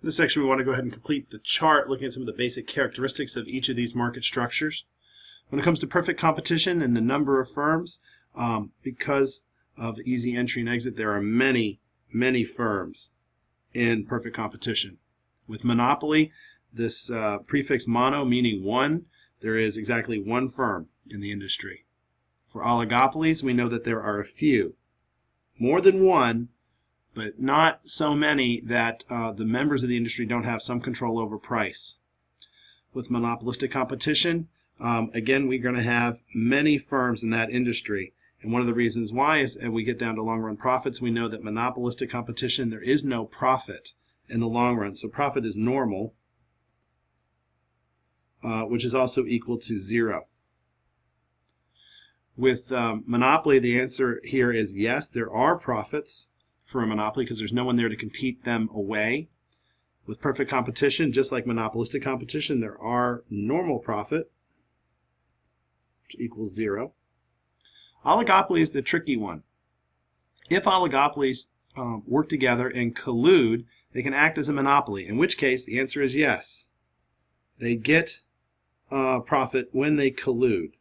In this section, we want to go ahead and complete the chart looking at some of the basic characteristics of each of these market structures. When it comes to perfect competition and the number of firms, because of easy entry and exit, there are many firms in perfect competition. With monopoly, this prefix mono meaning one, there is exactly one firm in the industry. For oligopolies, we know that there are a few, more than one, but not so many that the members of the industry don't have some control over price. With monopolistic competition, again, we're going to have many firms in that industry. And one of the reasons why is, as we get down to long-run profits, we know that monopolistic competition, there is no profit in the long run. So profit is normal, which is also equal to 0. With monopoly, the answer here is yes, there are profits for a monopoly because there's no one there to compete them away. With perfect competition, just like monopolistic competition, there are normal profit, which equals 0. Oligopoly is the tricky one. If oligopolies work together and collude, they can act as a monopoly, in which case the answer is yes. They get profit when they collude.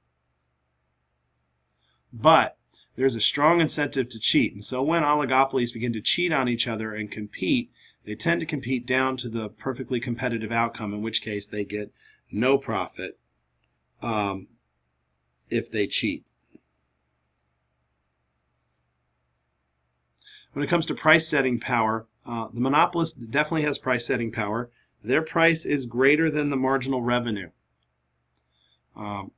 But there's a strong incentive to cheat, and so when oligopolies begin to cheat on each other and compete, they tend to compete down to the perfectly competitive outcome, in which case they get no profit if they cheat. When it comes to price setting power, the monopolist definitely has price setting power. Their price is greater than the marginal revenue.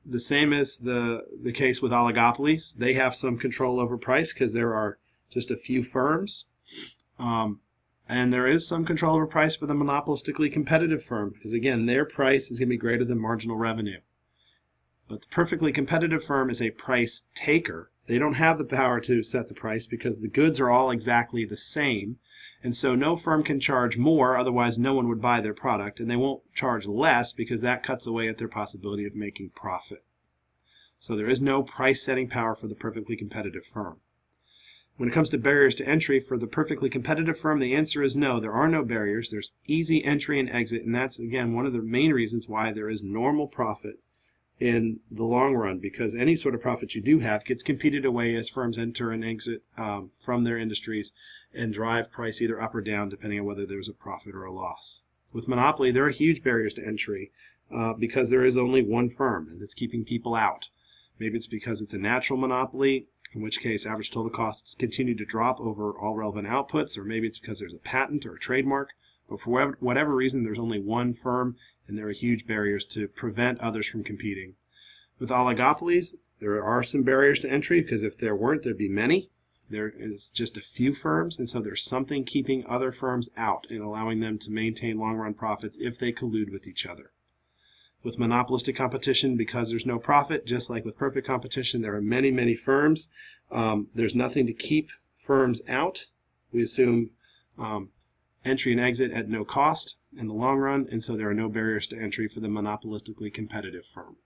The same is the case with oligopolies. They have some control over price because there are just a few firms. And there is some control over price for the monopolistically competitive firm because, again, their price is going to be greater than marginal revenue. But the perfectly competitive firm is a price taker. They don't have the power to set the price because the goods are all exactly the same. And so no firm can charge more, otherwise no one would buy their product. And they won't charge less because that cuts away at their possibility of making profit. So there is no price setting power for the perfectly competitive firm. When it comes to barriers to entry for the perfectly competitive firm, the answer is no. There are no barriers. There's easy entry and exit. And that's, again, one of the main reasons why there is normal profit in the long run, because any sort of profit you do have gets competed away as firms enter and exit from their industries and drive price either up or down depending on whether there's a profit or a loss. With monopoly, there are huge barriers to entry because there is only one firm and it's keeping people out. Maybe it's because it's a natural monopoly, in which case average total costs continue to drop over all relevant outputs, or maybe it's because there's a patent or a trademark. But for whatever reason, there's only one firm, and there are huge barriers to prevent others from competing. With oligopolies, there are some barriers to entry, because if there weren't, there'd be many. There is just a few firms, and so there's something keeping other firms out and allowing them to maintain long-run profits if they collude with each other. With monopolistic competition, because there's no profit, just like with perfect competition, there are many firms. There's nothing to keep firms out. We assume entry and exit at no cost in the long run, and so there are no barriers to entry for the monopolistically competitive firm.